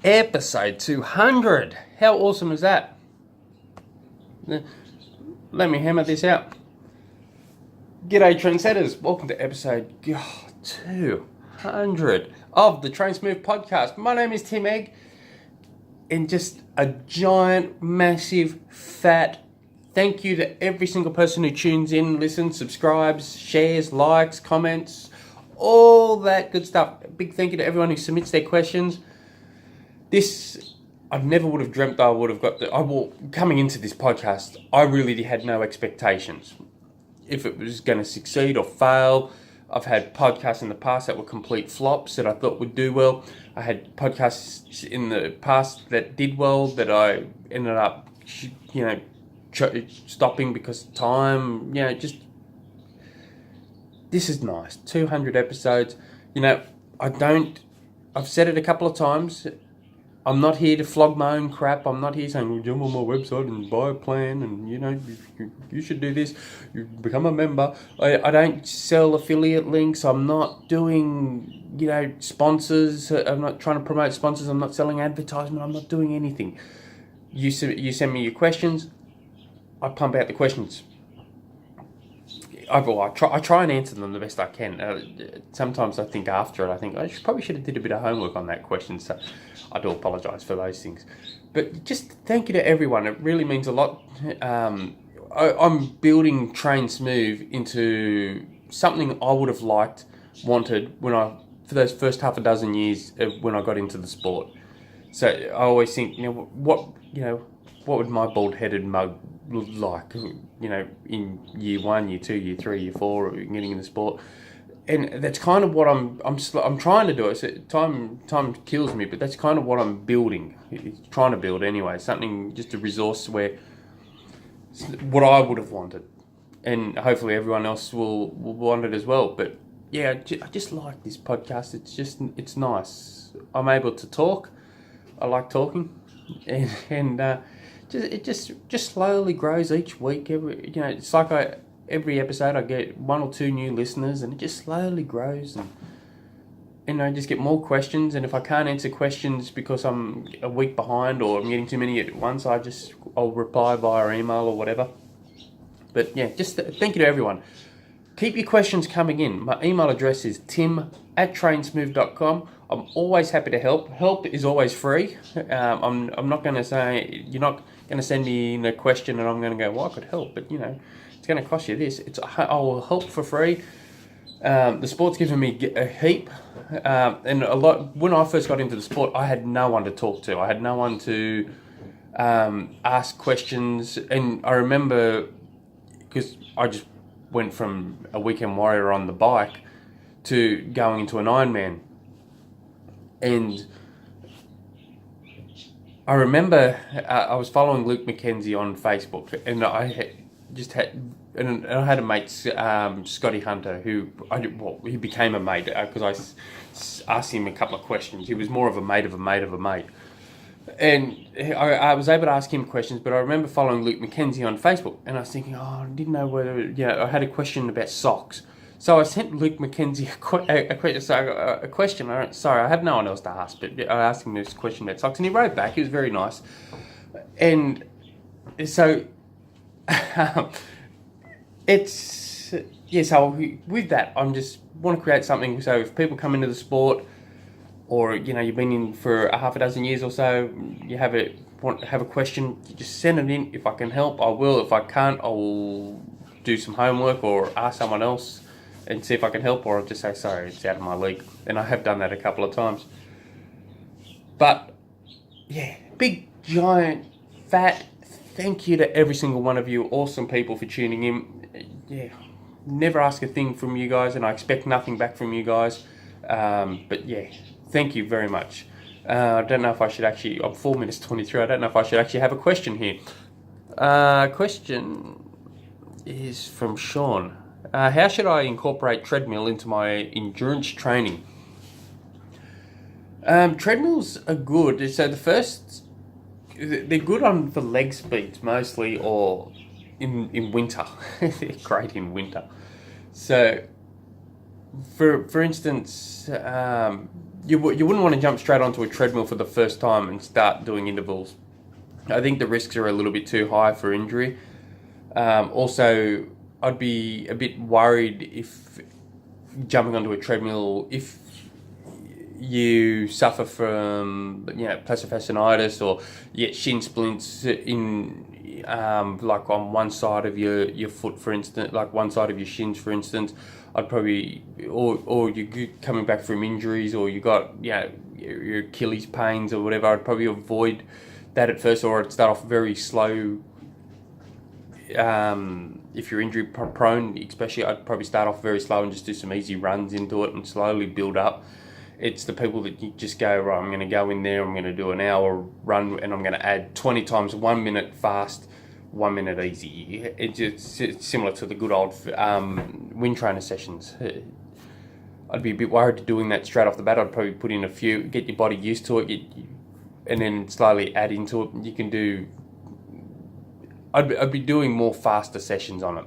Episode 200. How awesome is that? Let me hammer this out. G'day trendsetters. Welcome to episode 200 of the Train Smooth podcast. My name is Tim Egg. And just a giant, massive, fat thank you to every single person who tunes in, listens, subscribes, shares, likes, comments, all that good stuff. A big thank you to everyone who submits their questions. I never would have dreamt I would have got coming into this podcast, I really had no expectations. If it was going to succeed or fail. I've had podcasts in the past that were complete flops that I thought would do well. I had podcasts in the past that did well that I ended up, stopping because of time. This is nice. 200 episodes. I've said it a couple of times. I'm not here to flog my own crap. I'm not here saying, well, jump on my website and buy a plan and, you should do this. You become a member. I don't sell affiliate links. I'm not doing, sponsors. I'm not trying to promote sponsors. I'm not selling advertisement. I'm not doing anything. You send me your questions. I pump out the questions. I try and answer them the best I can. Sometimes I think after it, I probably should have did a bit of homework on that question, so I do apologise for those things. But just thank you to everyone. It really means a lot. I'm building Train Smooth into something I would have wanted for those first half a dozen years when I got into the sport. So I always think, what would my bald-headed mug look like, in year 1, year 2, year 3, year 4, getting in the sport. And that's kind of what I'm trying to do. Time kills me, but that's kind of what I'm trying to build anyway. Something, just a resource where what I would have wanted, and hopefully everyone else will want it as well. But yeah, I just like this podcast. It's nice. I'm able to talk. I like talking, and it just slowly grows each week. It's like every episode I get 1 or 2 new listeners, and it just slowly grows, and I just get more questions. And if I can't answer questions because I'm a week behind or I'm getting too many at once, I'll reply via email or whatever. But yeah, just thank you to everyone. Keep your questions coming in. My email address is tim@trainsmooth.com. I'm always happy to help. Help is always free. I'm not going to say, you're not going to send me in a question and I'm going to go, well, I could help, but it's going to cost you this. I will help for free. The sport's given me a heap, and a lot. When I first got into the sport, I had no one to talk to. I had no one to ask questions, and I remember, because I just went from a weekend warrior on the bike to going into an Ironman. And I remember I was following Luke McKenzie on Facebook, and I had a mate, Scotty Hunter, he became a mate because I asked him a couple of questions. He was more of a mate of a mate of a mate. And I was able to ask him questions, but I remember following Luke McKenzie on Facebook, and I was thinking, I didn't know whether, I had a question about socks. So I sent Luke McKenzie a question. Sorry, I have no one else to ask, but I asked him this question about socks, and he wrote back. He was very nice. And so so with that, I just want to create something. So if people come into the sport, or you've been in for a half a dozen years or so, you have a question, you just send it in. If I can help, I will. If I can't, I will do some homework or ask someone else and see if I can help, or I'll just say, sorry, it's out of my league. And I have done that a couple of times. But yeah, big, giant, fat thank you to every single one of you, awesome people, for tuning in. Yeah, never ask a thing from you guys, and I expect nothing back from you guys. But yeah, thank you very much. I don't know if I should actually, I'm 4 minutes 23, I don't know if I should actually have a question here. Question is from Sean. How should I incorporate treadmill into my endurance training? Treadmills are good. So they're good for leg speeds mostly, or in winter. They're great in winter. So, for instance, you wouldn't want to jump straight onto a treadmill for the first time and start doing intervals. I think the risks are a little bit too high for injury. Also, I'd be a bit worried if jumping onto a treadmill, if you suffer from plantar fasciitis, or you get shin splints in like on one side of your foot, for instance, like one side of your shins, for instance. I'd probably, or you're coming back from injuries, or you got your Achilles pains or whatever. I'd probably avoid that at first, or I'd start off very slow. If you're injury prone, especially, I'd probably start off very slow and just do some easy runs into it and slowly build up. It's the people that you just go, right, I'm going to go in there, I'm going to do an hour run, and I'm going to add 20 times 1 minute fast, 1 minute easy. It's similar to the good old wind trainer sessions. I'd be a bit worried doing that straight off the bat. I'd probably put in a few, get your body used to it, and then slowly add into it. You can do. I'd be doing more faster sessions on it.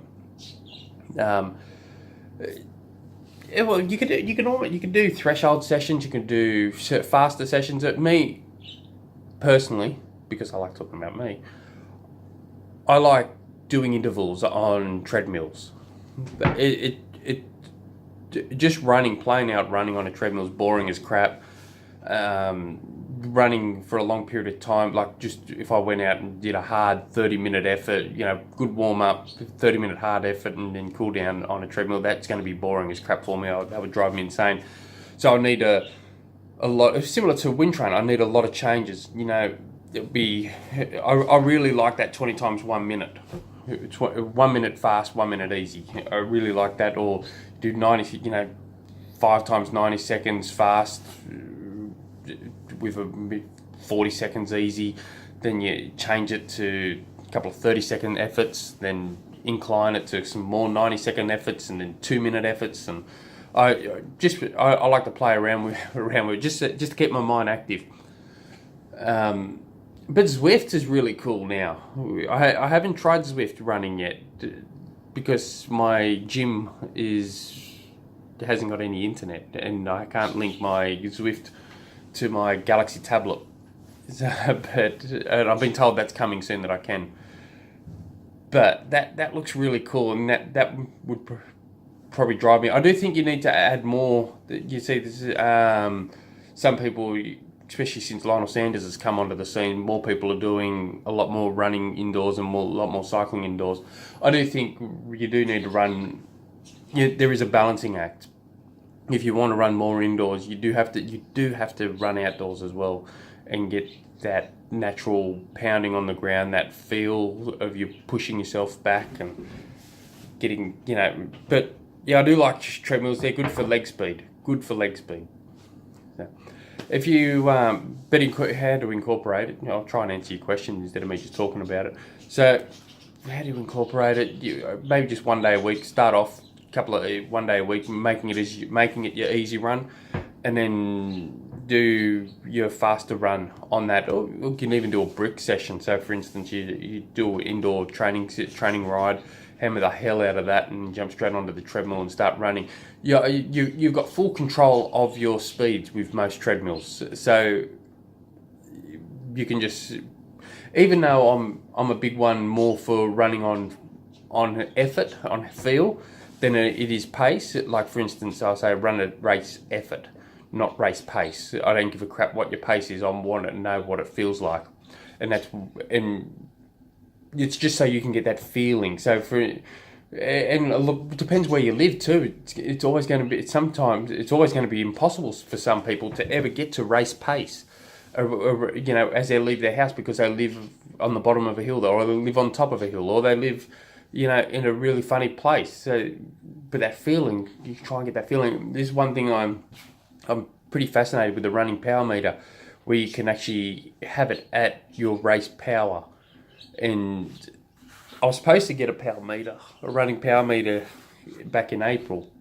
Well, you can do threshold sessions. You can do faster sessions. Me personally, because I like talking about me, I like doing intervals on treadmills. Just plain out running on a treadmill is boring as crap. Running for a long period of time, like just if I went out and did a hard 30-minute effort, good warm up, 30-minute hard effort, and then cool down on a treadmill, that's going to be boring as crap for me. That would drive me insane. So I need a lot, similar to wind trainer. I need a lot of changes. It'd be. I really like that 20 times 1 minute. 1 minute fast, 1 minute easy. I really like that. Or do 90. 5 times 90 seconds fast, with 40 seconds easy. Then you change it to a couple of 30-second efforts, then incline it to some more 90-second efforts, and then 2-minute efforts. And I like to play around with it just to keep my mind active. But Zwift is really cool now. I haven't tried Zwift running yet because my gym hasn't got any internet, and I can't link my Zwift to my Galaxy tablet. And I've been told that's coming soon, that I can. But that looks really cool, and that would probably drive me. I do think you need to add more. You see, this is, some people, especially since Lionel Sanders has come onto the scene, more people are doing a lot more running indoors and a lot more cycling indoors. I do think you do need to run. There is a balancing act. If you want to run more indoors, you do have to run outdoors as well, and get that natural pounding on the ground, that feel of you pushing yourself back and getting, But yeah, I do like treadmills. They're good for leg speed. So, if you how to incorporate it, I'll try and answer your question instead of me just talking about it. So, how do you incorporate it? Maybe just 1 day a week. Start off 1 day a week, making it your easy run, and then do your faster run on that. Or you can even do a brick session. So, for instance, you do an indoor training ride, hammer the hell out of that, and jump straight onto the treadmill and start running. You've got full control of your speeds with most treadmills. So you can just, even though I'm a big one more for running on effort, on feel, than it is pace. Like, for instance, I'll say run a race effort, not race pace. I don't give a crap what your pace is. I want to know what it feels like, and it's just so you can get that feeling. So look, it depends where you live too. It's always going to be. Sometimes it's always going to be impossible for some people to ever get to race pace, as they leave their house, because they live on the bottom of a hill, or they live on top of a hill, or they live, in a really funny place. So, but that feeling, you try and get that feeling. This is one thing I'm pretty fascinated with, the running power meter, where you can actually have it at your race power. And I was supposed to get a running power meter back in April,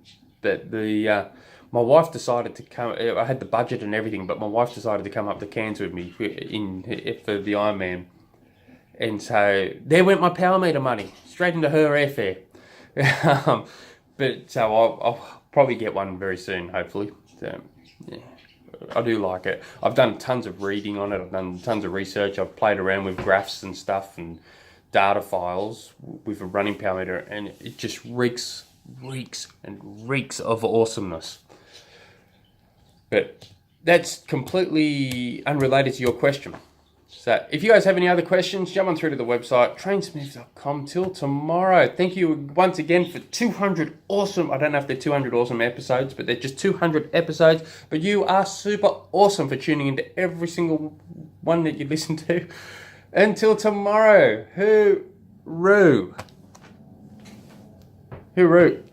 but my wife decided to come. I had the budget and everything, but my wife decided to come up to Cairns with me for the Ironman. And so there went my power meter money, straight into her airfare. But so I'll probably get one very soon, hopefully. So, yeah. I do like it. I've done tons of reading on it. I've done tons of research. I've played around with graphs and stuff and data files with a running power meter, and it just reeks of awesomeness. But that's completely unrelated to your question. So if you guys have any other questions, jump on through to the website, trainsmith.com. Till tomorrow. Thank you once again for 200 awesome, I don't know if they're 200 awesome episodes, but they're just 200 episodes. But you are super awesome for tuning into every single one that you listen to. Until tomorrow, hooroo. Hooroo.